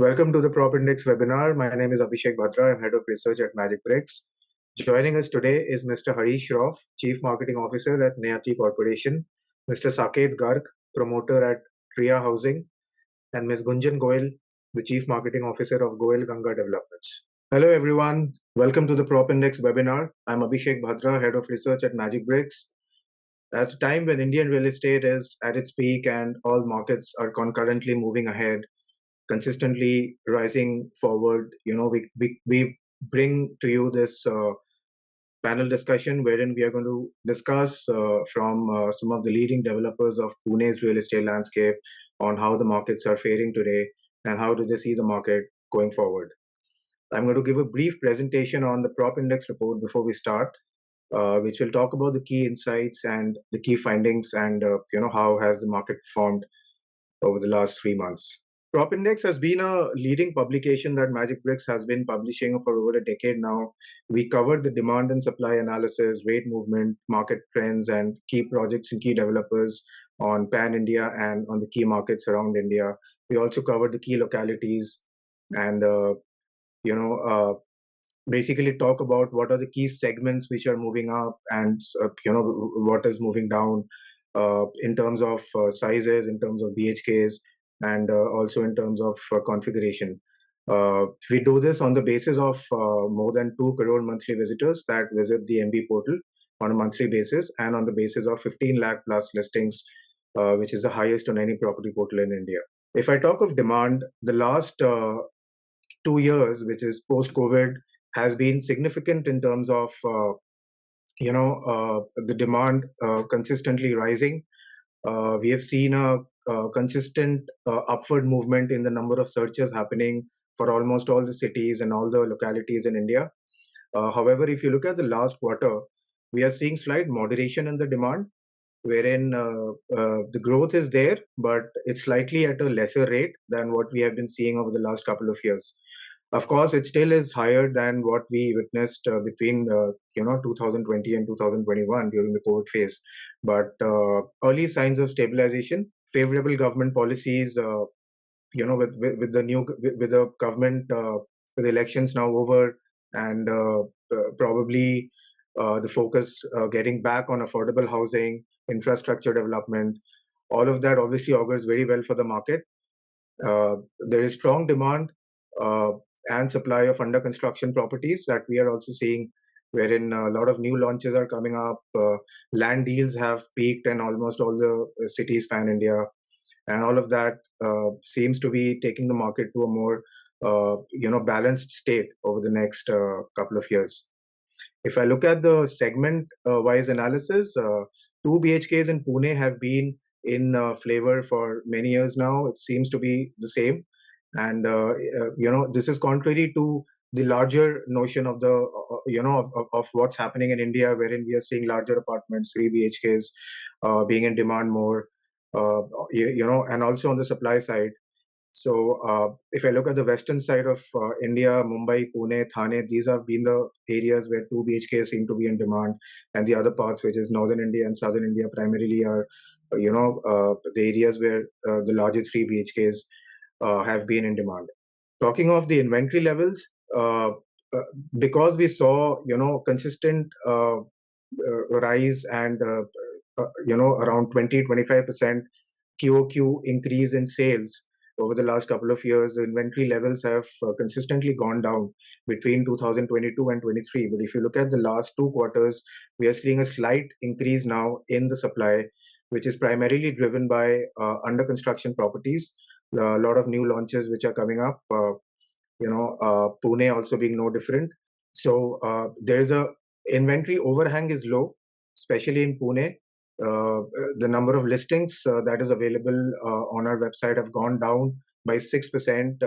Welcome to the PropIndex webinar. My name is Abhishek Bhadra. I'm Head of Research at Magicbricks. Joining us today is Mr. Harish Shroff, Chief Marketing Officer at Nayati Corporation, Mr. Saket Garg, Promoter at Triya Housing, and Ms. Gunjan Goyal, the Chief Marketing Officer of Goyal Ganga Developments. Hello, everyone. Welcome to the PropIndex webinar. I'm Abhishek Bhadra, Head of Research at Magicbricks. At a time when Indian real estate is at its peak and all markets are concurrently moving ahead, consistently rising forward, we bring to you this panel discussion wherein we are going to discuss from some of the leading developers of Pune's real estate landscape on how the markets are faring today and how do they see the market going forward. I'm going to give a brief presentation on the PropIndex report before we start, which will talk about the key insights and the key findings and how has the market performed over the last 3 months. PropIndex has been a leading publication that Magicbricks has been publishing for over a decade now. We cover the demand and supply analysis, rate movement, market trends, and key projects and key developers on pan-India and on the key markets around India. We also cover the key localities and, basically talk about what are the key segments which are moving up and, what is moving down in terms of sizes, in terms of BHKs, and also in terms of configuration. We do this on the basis of more than 2 crore monthly visitors that visit the MB portal on a monthly basis and on the basis of 15 lakh plus listings, which is the highest on any property portal in India. If I talk of demand, the last 2 years, which is post-COVID, has been significant in terms of the demand consistently rising. We have seen a consistent upward movement in the number of searches happening for almost all the cities and all the localities in India. However, if you look at the last quarter, we are seeing slight moderation in the demand, wherein the growth is there, but it's slightly at a lesser rate than what we have been seeing over the last couple of years. Of course, it still is higher than what we witnessed between 2020 and 2021 during the COVID phase. But early signs of stabilization, favorable government policies, with the government with elections now over, and probably the focus getting back on affordable housing, infrastructure development, all of that obviously augurs very well for the market. There is strong demand and supply of under construction properties that we are also seeing, wherein a lot of new launches are coming up. Land deals have peaked in almost all the cities pan India, and all of that seems to be taking the market to a more balanced state over the next couple of years. If I look at the segment wise analysis, 2 BHKs in Pune have been in flavor for many years now. It seems to be the same. And this is contrary to the larger notion of the of what's happening in India, wherein we are seeing larger apartments, 3 BHKs being in demand more, and also on the supply side. So if I look at the western side of India, Mumbai, Pune, Thane, these have been the areas where 2 BHKs seem to be in demand, and the other parts, which is northern India and southern India, primarily are the areas where the larger 3 BHKs have been in demand. Talking of the inventory levels, because we saw consistent rise and around 20-25% QOQ increase in sales over the last couple of years, the inventory levels have consistently gone down between 2022 and 23. But if you look at the last 2 quarters, we are seeing a slight increase now in the supply, which is primarily driven by under construction properties. A lot of new launches which are coming up, Pune also being no different. So there is a inventory overhang is low, especially in Pune. The number of listings that is available on our website have gone down by 6%.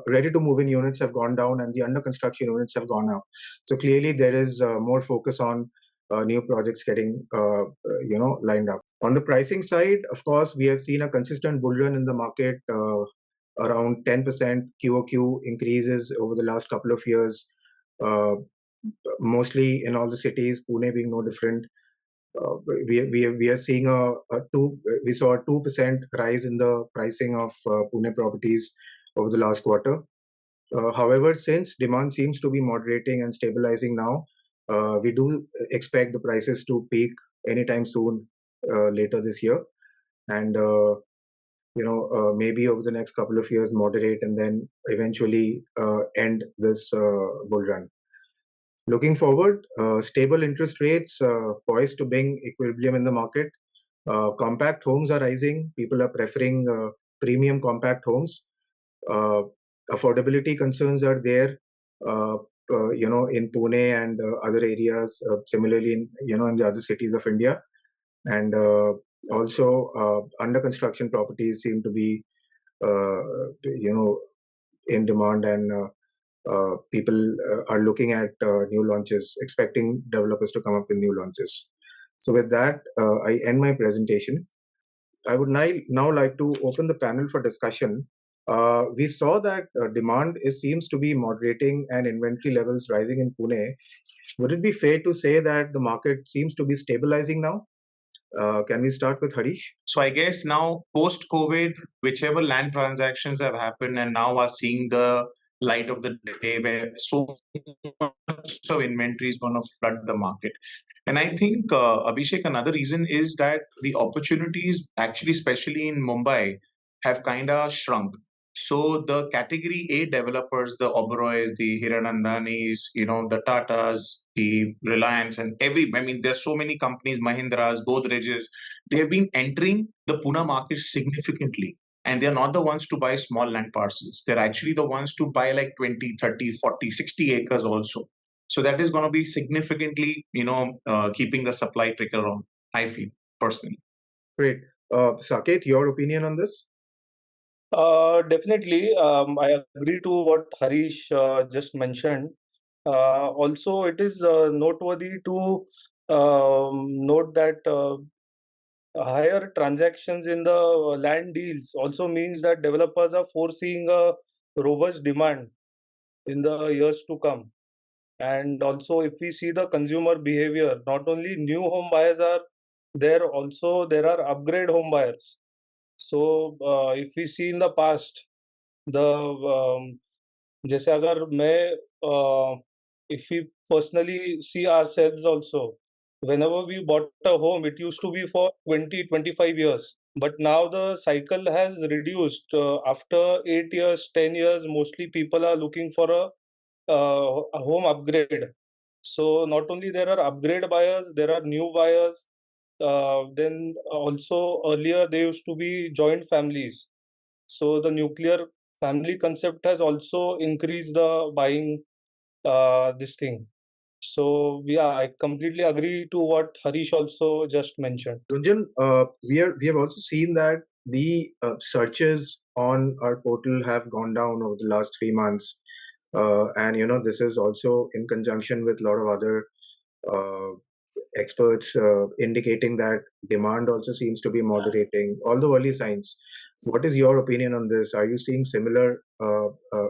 Ready to move in units have gone down, and the under construction units have gone up. So clearly there is more focus on new projects getting lined up. On the pricing side, of course, we have seen a consistent bull run in the market, around 10% QOQ increases over the last couple of years, mostly in all the cities, Pune being no different. We are seeing we saw a 2% rise in the pricing of Pune properties over the last quarter. However, since demand seems to be moderating and stabilizing now, we do expect the prices to peak anytime soon later this year, and maybe over the next couple of years moderate and then eventually end this bull run. Looking forward, stable interest rates poised to bring equilibrium in the market. Compact homes are rising. People are preferring premium compact homes. Uh, Affordability concerns are there, in Pune and other areas. Similarly, in the other cities of India, and also under construction properties seem to be, uh, in demand, and people are looking at new launches, expecting developers to come up with new launches. So with that, I end my presentation. I would now like to open the panel for discussion. We saw that demand seems to be moderating and inventory levels rising in Pune. Would it be fair to say that the market seems to be stabilizing now? Can we start with Harish? So I guess now post-COVID, whichever land transactions have happened and now are seeing the light of the day where so much of inventory is going to flood the market. And I think, Abhishek, another reason is that the opportunities, actually, especially in Mumbai, have kind of shrunk. So the category A developers, the Oberois, the Hiranandanis, the Tatas, the Reliance, and there's so many companies, Mahindras, Godrej's, they've been entering the Pune market significantly. And they're not the ones to buy small land parcels. They're actually the ones to buy like 20, 30, 40, 60 acres also. So that is going to be significantly, keeping the supply trickle on, I feel, personally. Great. Saket, your opinion on this? Definitely, I agree to what Harish just mentioned. Also, it is noteworthy to note that higher transactions in the land deals also means that developers are foreseeing a robust demand in the years to come. And also, if we see the consumer behavior, not only new home buyers are there, also there are upgrade home buyers. So, if we see in the past, the जैसे अगर मैं if we personally see ourselves also, whenever we bought a home, it used to be for 20-25 years. But now the cycle has reduced. After 8 years, 10 years, mostly people are looking for a home upgrade. So not only there are upgrade buyers, there are new buyers. Then also earlier they used to be joint families. So the nuclear family concept has also increased the buying this thing. So yeah, I completely agree to what Harish also just mentioned. Gunjan, we have also seen that the searches on our portal have gone down over the last 3 months, and this is also in conjunction with a lot of other uh, experts indicating that demand also seems to be moderating. All the early signs. What is your opinion on this? Are you seeing similar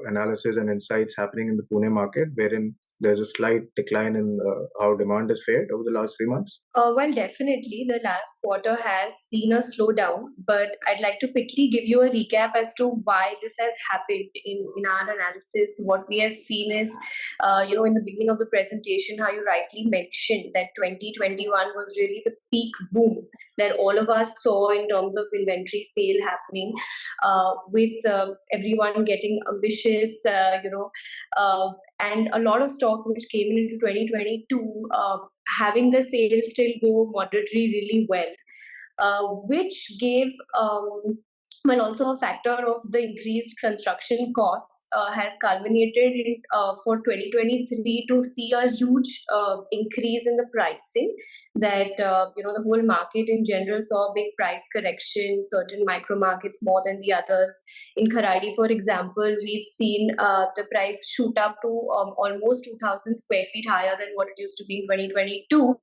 analysis and insights happening in the Pune market, wherein there's a slight decline in how demand is fared over the last 3 months? Well, definitely the last quarter has seen a slowdown, but I'd like to quickly give you a recap as to why this has happened in our analysis. What we have seen is, in the beginning of the presentation, how you rightly mentioned that 2021 was really the peak boom that all of us saw in terms of inventory sale happening, with everyone getting ambitious, and a lot of stock which came into 2022, having the sales still go moderately really well, which gave, well, also a factor of the increased construction costs has culminated in, for 2023 to see a huge increase in the pricing, that the whole market in general saw a big price correction, certain micro markets more than the others. In Kharadi, for example, we've seen the price shoot up to almost 2,000 square feet higher than what it used to be in 2022.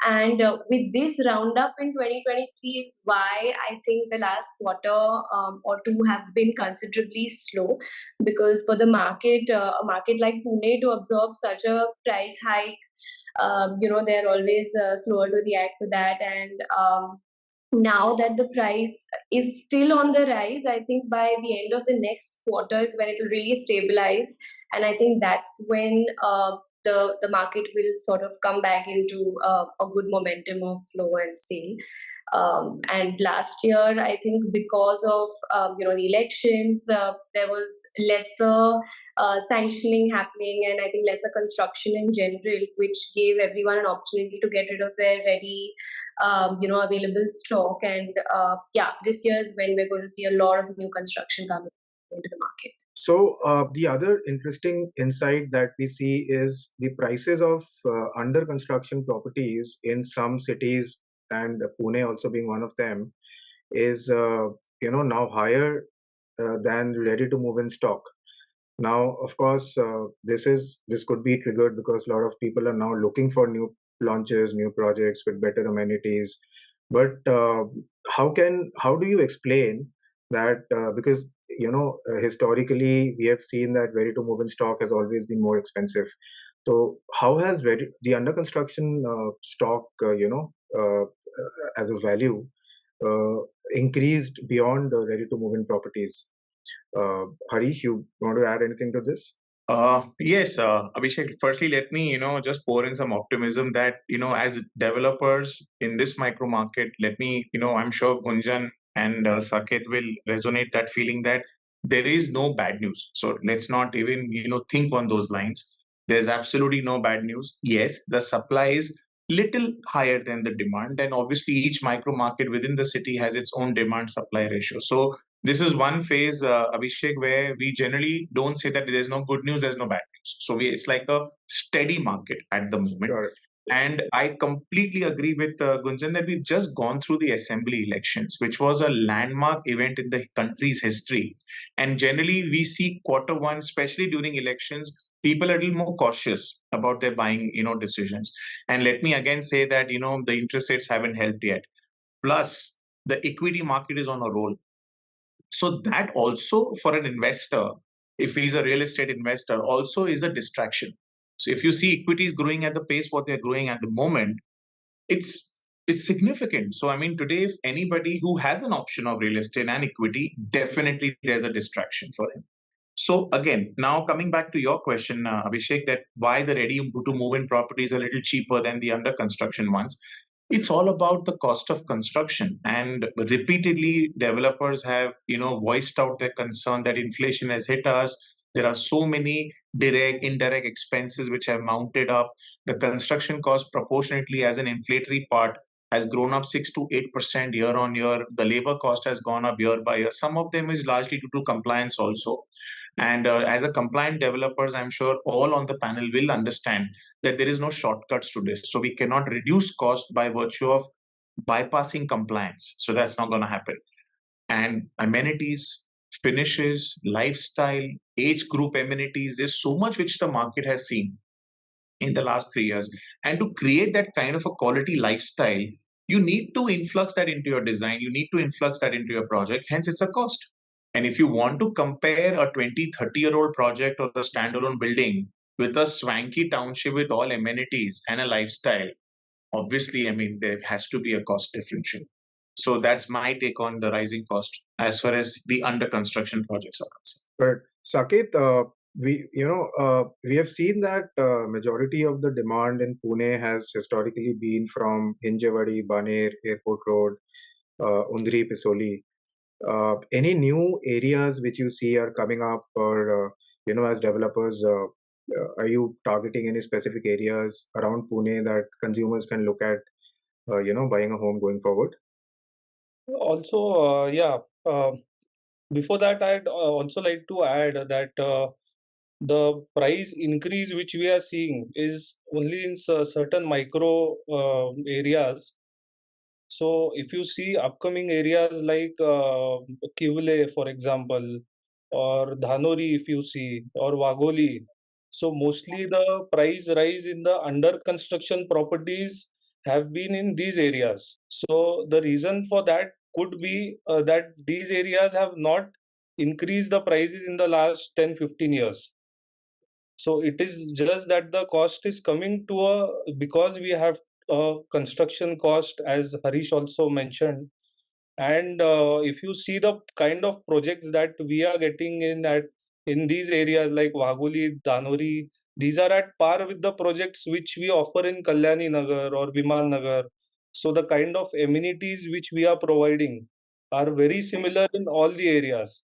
And with this roundup in 2023 is why I think the last quarter or two have been considerably slow, because for the market, a market like Pune to absorb such a price hike, they're always slower to react to that. And now that the price is still on the rise, I think by the end of the next quarter is when it will really stabilize, and I think that's when the market will sort of come back into a good momentum of flow and sale. And last year, I think because of the elections, there was lesser sanctioning happening, and I think lesser construction in general, which gave everyone an opportunity to get rid of their ready available stock. And this year is when we're going to see a lot of new construction coming into the market. So the other interesting insight that we see is the prices of under construction properties in some cities, and Pune also being one of them, is now higher than ready to move in stock. Now, of course, this could be triggered because a lot of people are now looking for new launches, new projects with better amenities. But how do you explain that? Because historically we have seen that ready to move in stock has always been more expensive. So how has the under construction stock, as a value, uh, increased beyond ready to move in properties? Harish, you want to add anything to this? Yes, Abhishek. Firstly, let me just pour in some optimism that as developers in this micro market, let me I'm sure Gunjan and Saket will resonate that feeling that there is no bad news. So let's not even think on those lines. There's absolutely no bad news. Yes, the supply is little higher than the demand, and obviously each micro market within the city has its own demand supply ratio. So this is one phase, Abhishek, where we generally don't say that there's no good news, there's no bad news. So it's like a steady market at the moment. Sure. And I completely agree with Gunjan that we've just gone through the assembly elections, which was a landmark event in the country's history. And generally, we see quarter one, especially during elections, people are a little more cautious about their buying, decisions. And let me again say that, the interest rates haven't helped yet. Plus, the equity market is on a roll. So that also for an investor, if he's a real estate investor, also is a distraction. So if you see equities growing at the pace what they're growing at the moment, it's it's significant. So I mean, today, if anybody who has an option of real estate and equity, definitely there's a distraction for him. So again, now coming back to your question, Abhishek, that why the ready to move in property is a little cheaper than the under construction ones. It's all about the cost of construction, and repeatedly developers have voiced out their concern that inflation has hit us. There are so many direct, indirect expenses which have mounted up. The construction cost proportionately as an inflationary part has grown up 6 to 8% year on year. The labor cost has gone up year by year. Some of them is largely due to compliance also. And as a compliant developers, I'm sure all on the panel will understand that there is no shortcuts to this. So we cannot reduce cost by virtue of bypassing compliance. So that's not going to happen. And amenities, finishes, lifestyle, age group amenities, there's so much which the market has seen in the last 3 years. And to create that kind of a quality lifestyle, you need to influx that into your design, you need to influx that into your project, hence it's a cost. And if you want to compare a 20, 30-year-old project or a standalone building with a swanky township with all amenities and a lifestyle, obviously, I mean, there has to be a cost differential. So that's my take on the rising cost as far as the under construction projects are concerned. But Saket, we have seen that majority of the demand in Pune has historically been from Hinjewadi, Baner, Airport Road, Undri-Pisoli. Any new areas which you see are coming up, or as developers, are you targeting any specific areas around Pune that consumers can look at, buying a home going forward? Also, before that, I'd also like to add that the price increase which we are seeing is only in certain micro areas. So if you see upcoming areas like Kivle, for example, or Dhanori, if you see, or Wagholi, so mostly the price rise in the under construction properties have been in these areas. So the reason for that could be that these areas have not increased the prices in the last 10-15 years. So it is just that the cost is coming to a, because we have a construction cost, as Harish also mentioned, And if you see the kind of projects that we are getting in these areas like Wagholi, Dhanori, these are at par with the projects which we offer in Kalyani Nagar or Viman Nagar. So the kind of amenities which we are providing are very similar in all the areas.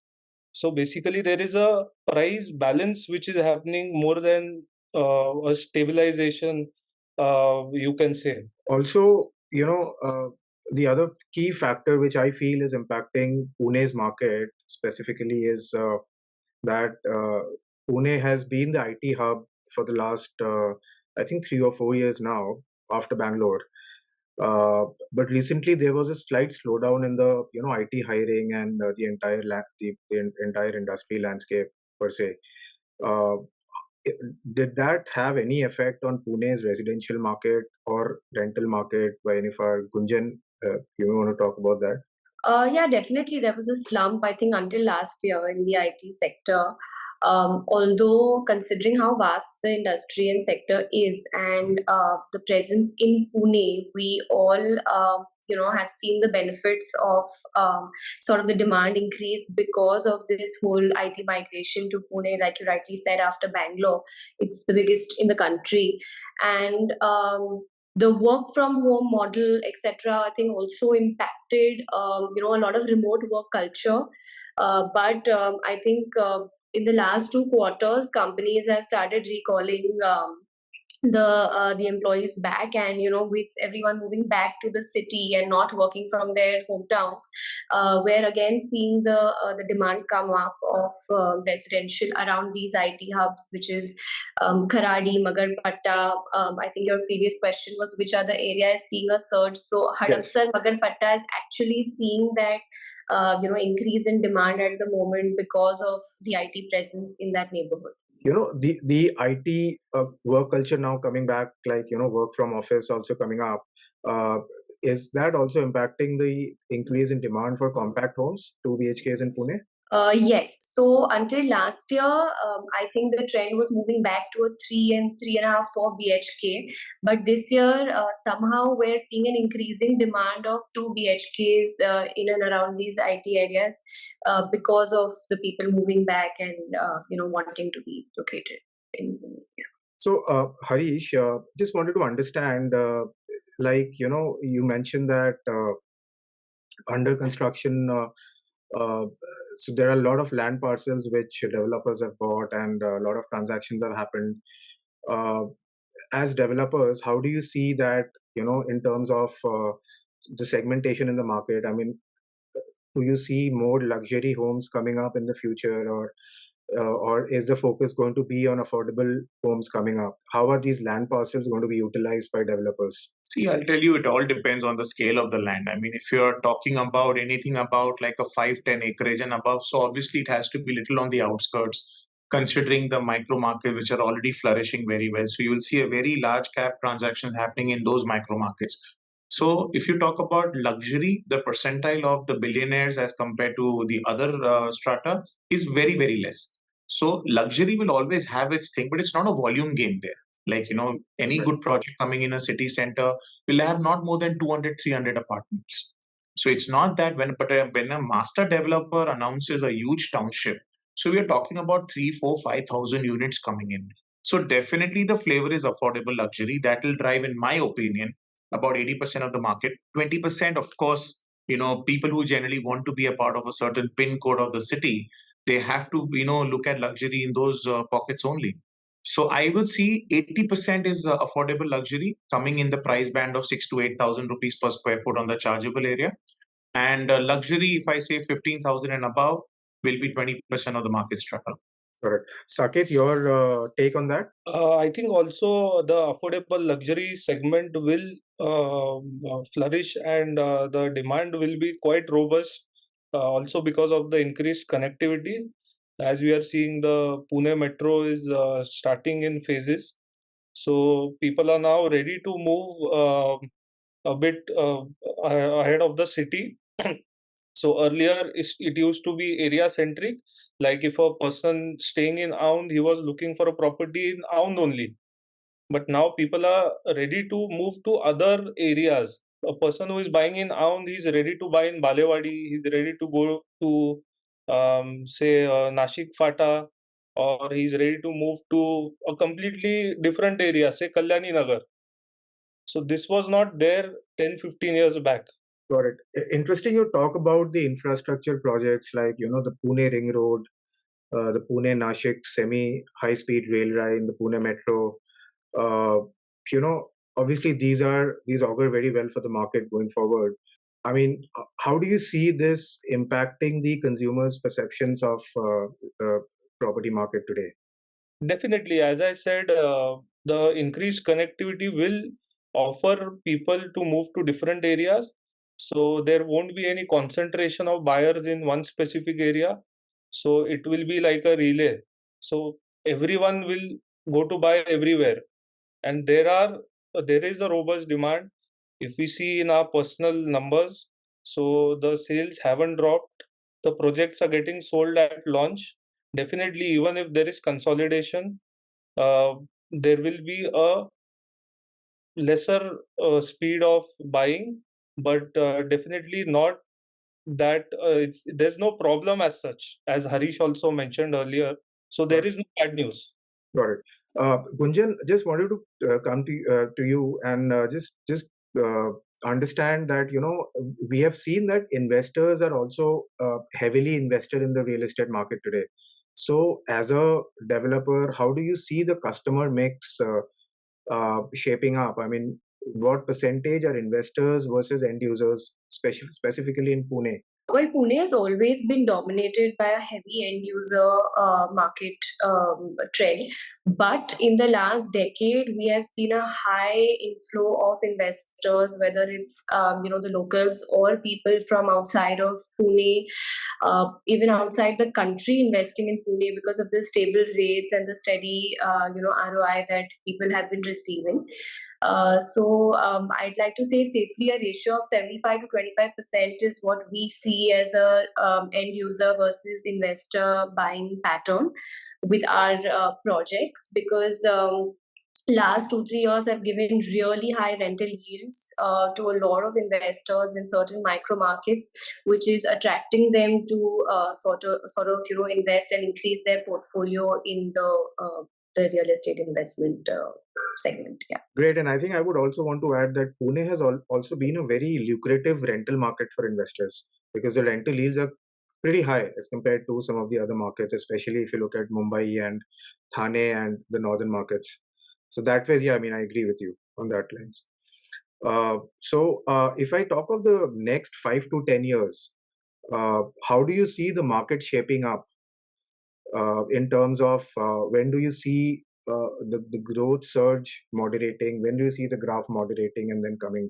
So basically, there is a price balance which is happening more than a stabilization, you can say. Also, the other key factor which I feel is impacting Pune's market specifically is that Pune has been the IT hub for the last, I think, 3 or 4 years now after Bangalore. But recently there was a slight slowdown in the IT hiring and the entire industry landscape per se. Uh, did that have any effect on Pune's residential market or rental market by any far? Gunjan, you want to talk about that? Yeah, definitely. There was a slump, I think, until last year in the IT sector. Although, considering how vast the industry and sector is, and the presence in Pune, we all, have seen the benefits of sort of the demand increase because of this whole IT migration to Pune. Like you rightly said, after Bangalore, it's the biggest in the country, and the work from home model, etc., I think also impacted a lot of remote work culture. But I think in the last 2 quarters, companies have started recalling the employees back, and with everyone moving back to the city and not working from their hometowns, we're again seeing the demand come up of residential around these IT hubs, which is Kharadi, Magarpatta. I think your previous question was which are the areas seeing a surge. So Hadassar, Magarpatta is actually seeing that increase in demand at the moment because of the IT presence in that neighborhood. The IT work culture now coming back, like work from office also coming up. Is that also impacting the increase in demand for compact homes, 2 BHKs in Pune? Yes. So until last year, I think the trend was moving back to a 3 and 3.5, 4 BHK. But this year, somehow we're seeing an increasing demand of 2 BHKs in and around these IT areas because of the people moving back and wanting to be located in. So, Harish, just wanted to understand, you mentioned that under construction. So there are a lot of land parcels which developers have bought, and a lot of transactions have happened. As developers, how do you see that, in terms of the segmentation in the market? I mean, do you see more luxury homes coming up in the future, or is the focus going to be on affordable homes coming up? How are these land parcels going to be utilized by developers? See, I'll tell you, it all depends on the scale of the land. I mean, if you're talking about anything about like a 5-10 acreage and above, so obviously it has to be little on the outskirts, considering the micro markets which are already flourishing very well. So you will see a very large cap transaction happening in those micro markets. So if you talk about luxury, the percentile of the billionaires as compared to the other strata is very, very less. So luxury will always have its thing, but it's not a volume game there. Like, any good project coming in a city center will have not more than 200, 300 apartments. So it's not that when a master developer announces a huge township, so we are talking about 3, 4, 5,000 units coming in. So definitely the flavor is affordable luxury. That will drive, in my opinion, about 80% of the market. 20%, of course, people who generally want to be a part of a certain pin code of the city, they have to, look at luxury in those pockets only. So I would see 80% is affordable luxury coming in the price band of 6 to 8,000 rupees per square foot on the chargeable area. And luxury, if I say 15,000 and above, will be 20% of the market strata. Correct. Saket, your take on that? I think also the affordable luxury segment will flourish, and the demand will be quite robust also because of the increased connectivity. As we are seeing, the Pune Metro is starting in phases. So people are now ready to move a bit ahead of the city. So earlier it used to be area centric. Like if a person staying in Aund, he was looking for a property in Aund only. But now people are ready to move to other areas a person who is buying in Aund, he's ready to buy in Balewadi, he's ready to go to say Nashik Fata, or he's ready to move to a completely different area, say Kalyani Nagar. So this was not there 10-15 years back. Got it. Interesting you talk about the infrastructure projects like, the Pune Ring Road, the Pune-Nashik semi-high-speed rail line, the Pune Metro. Uh, you know, Obviously these augur very well for the market going forward. I mean, how do you see this impacting the consumers' perceptions of the property market today? Definitely, as I said, the increased connectivity will offer people to move to different areas. So there won't be any concentration of buyers in one specific area. So it will be like a relay. So everyone will go to buy everywhere. And there is a robust demand. If we see in our personal numbers, so the sales haven't dropped. The projects are getting sold at launch. Definitely, even if there is consolidation, uh, there will be a lesser speed of buying, but definitely not that there's no problem as such, as Harish also mentioned earlier. So there is no bad news. Got it. Gunjan, just wanted to come to you and just understand that we have seen that investors are also heavily invested in the real estate market today. So, as a developer, how do you see the customer mix shaping up? I mean, what percentage are investors versus end users, specifically in Pune? Well, Pune has always been dominated by a heavy end user market trend. But in the last decade, we have seen a high inflow of investors, whether it's the locals or people from outside of Pune, even outside the country, investing in Pune because of the stable rates and the steady ROI that people have been receiving. So I'd like to say safely a ratio of 75 to 25% is what we see as a end user versus investor buying pattern with our projects, because last 2-3 years have given really high rental yields to a lot of investors in certain micro markets, which is attracting them to sort of invest and increase their portfolio in the real estate investment segment. Yeah. Great. And I think I would also want to add that Pune has also been a very lucrative rental market for investors because the rental yields are pretty high as compared to some of the other markets, especially if you look at Mumbai and Thane and the northern markets. So that way, yeah, I mean, I agree with you on that lens. If I talk of the next 5 to 10 years, how do you see the market shaping up in terms of when do you see the growth surge moderating? When do you see the graph moderating and then coming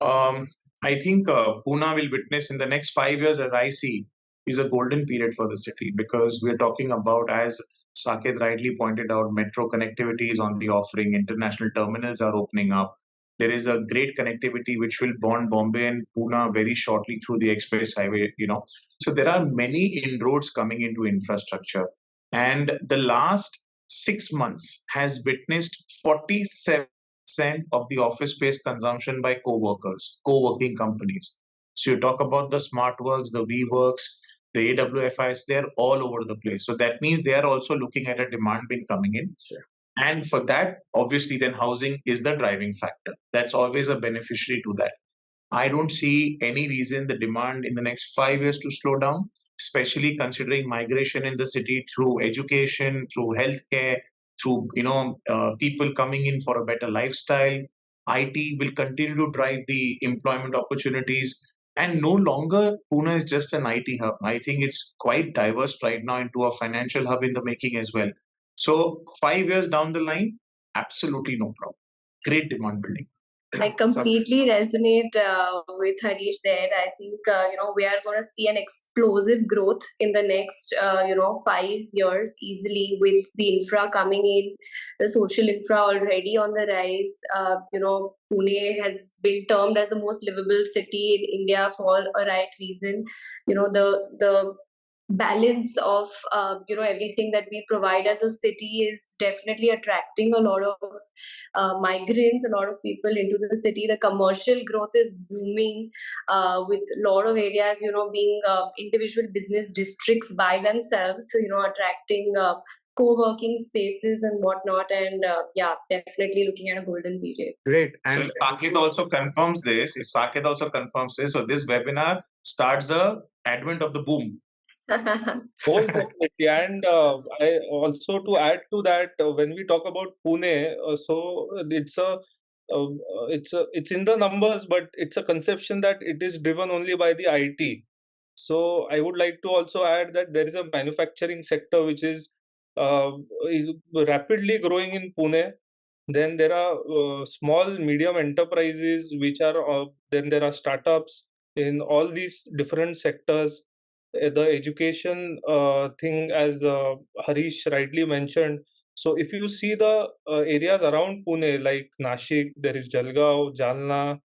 down? I think Pune will witness in the next 5 years, as I see, is a golden period for the city, because we're talking about, as Saket rightly pointed out, metro connectivity is on the offering, international terminals are opening up. There is a great connectivity which will bond Bombay and Pune very shortly through the express highway. So there are many inroads coming into infrastructure. And the last 6 months has witnessed 47% of the office space consumption by co-working companies. So you talk about the SmartWorks, the WeWorks, the AWFIs, they're all over the place. So that means they are also looking at a demand being coming in. Sure. And for that, obviously, then housing is the driving factor. That's always a beneficiary to that. I don't see any reason the demand in the next 5 years to slow down, especially considering migration in the city through education, through healthcare, through people coming in for a better lifestyle. IT will continue to drive the employment opportunities, and no longer Pune is just an IT hub. I think it's quite diverse right now into a financial hub in the making as well. So 5 years down the line, absolutely no problem. Great demand building. I completely resonate with Harish there. I think we are going to see an explosive growth in the next 5 years easily, with the infra coming in, the social infra already on the rise. Pune has been termed as the most livable city in India for a right reason. The balance of everything that we provide as a city is definitely attracting a lot of migrants, a lot of people into the city. The commercial growth is booming, with a lot of areas being individual business districts by themselves, so attracting co-working spaces and whatnot, and yeah, definitely looking at a golden period. Great. So And if Saket also confirms this, so this webinar starts the advent of the boom. Most definitely. And I also, to add to that, when we talk about Pune, it's in the numbers, but it's a conception that it is driven only by the IT. So I would like to also add that there is a manufacturing sector which is rapidly growing in Pune. Then there are small, medium enterprises which are. Then there are startups in all these different sectors. The education thing, as Harish rightly mentioned. So if you see the areas around Pune, like Nashik, there is Jalgaon, Jalna.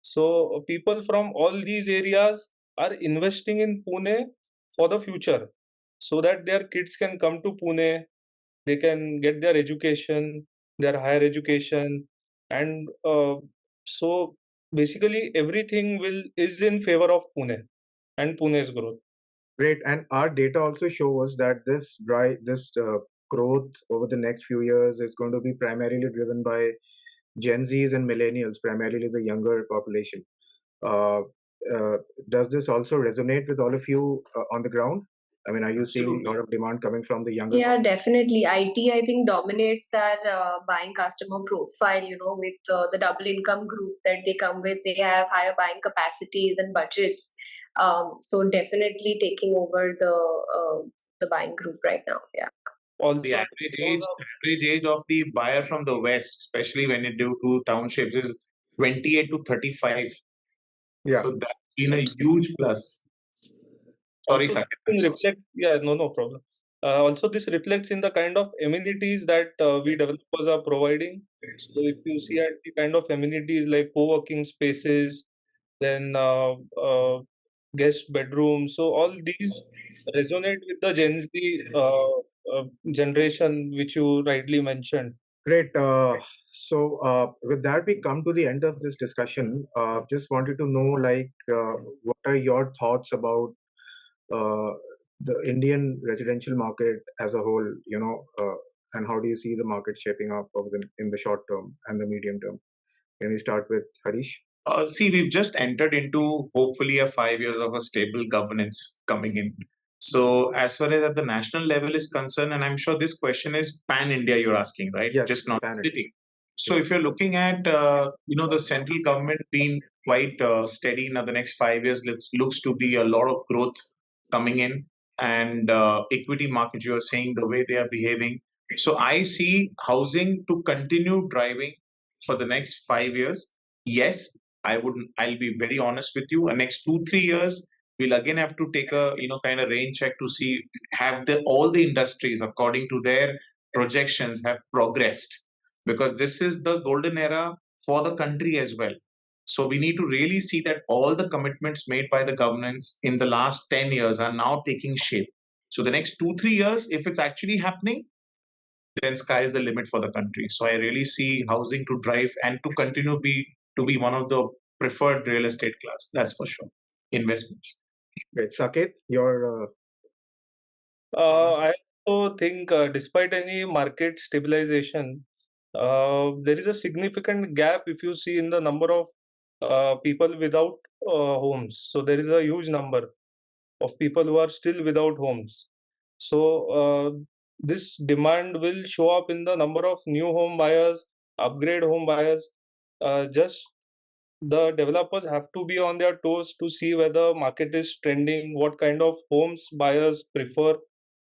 So people from all these areas are investing in Pune for the future, so that their kids can come to Pune, they can get their education, their higher education, and so basically everything will is in favor of Pune and Pune's growth. great. And our data also shows that this growth over the next few years is going to be primarily driven by Gen Zs and millennials, primarily the younger population. Uh, does this also resonate with all of you on the ground? I mean, are you seeing a lot of demand coming from the younger? Yeah, definitely. IT, I think, dominates our buying customer profile, with the double income group that they come with. They have higher buying capacities and budgets. So definitely taking over the buying group right now. Yeah. Also, The average age of the buyer from the West, especially when you do to townships, is 28 to 35. Yeah. So that's been a huge plus. Sorry, also Saket. no problem. Also, this reflects in the kind of amenities that we developers are providing. So if you see at the kind of amenities like co-working spaces, then guest bedrooms, so all these resonate with the Gen Z generation, which you rightly mentioned. Great. With that, we come to the end of this discussion. Just wanted to know, what are your thoughts about uh, the Indian residential market as a whole? And how do you see the market shaping up in the short term and the medium term? Can we start with Harish? See, we've just entered into hopefully a 5 years of a stable governance coming in. So, as far as at the national level is concerned, and I'm sure this question is pan India, you're asking, right? Yes, Just not pan-India. city. So, if you're looking at the central government being quite steady in the next 5 years, looks to be a lot of growth coming in, and equity market, you are saying the way they are behaving. So, I see housing to continue driving for the next 5 years. Yes, I'll be very honest with you. The next 2-3 years, we'll again have to take a kind of rain check to see have all the industries according to their projections have progressed, because this is the golden era for the country as well. So we need to really see that all the commitments made by the governments in the last 10 years are now taking shape. So the next 2-3 years, if it's actually happening, then sky is the limit for the country. So I really see housing to drive and to continue to be one of the preferred real estate class. That's for sure. Investments. Great. Saket, your I also think, despite any market stabilization, there is a significant gap if you see in the number of people without homes. So there is a huge number of people who are still without homes. So this demand will show up in the number of new home buyers, upgrade home buyers. Just the developers have to be on their toes to see whether market is trending, what kind of homes buyers prefer.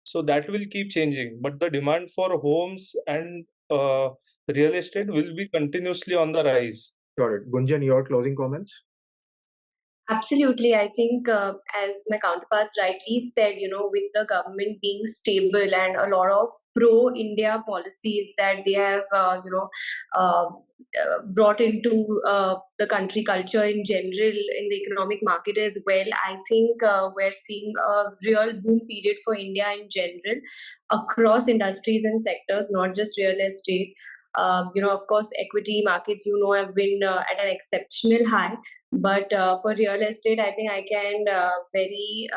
So that will keep changing, but the demand for homes and real estate will be continuously on the rise. got it. Gunjan, your closing comments? Absolutely. I think, as my counterparts rightly said, with the government being stable and a lot of pro-India policies that they have, brought into the country culture in general, in the economic market as well, I think we're seeing a real boom period for India in general across industries and sectors, not just real estate. Of course, equity markets, have been at an exceptional high. But for real estate, I think I can very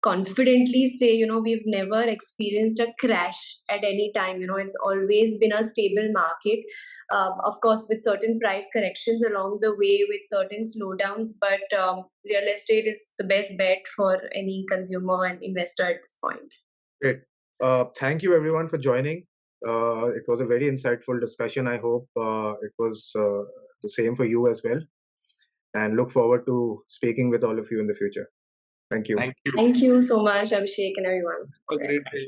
confidently say, we've never experienced a crash at any time. It's always been a stable market. Of course, with certain price corrections along the way, with certain slowdowns, but real estate is the best bet for any consumer and investor at this point. Great. Thank you everyone for joining. It was a very insightful discussion. I hope it was the same for you as well. And look forward to speaking with all of you in the future. Thank you. Thank you. Thank you so much, Abhishek and everyone. A great day.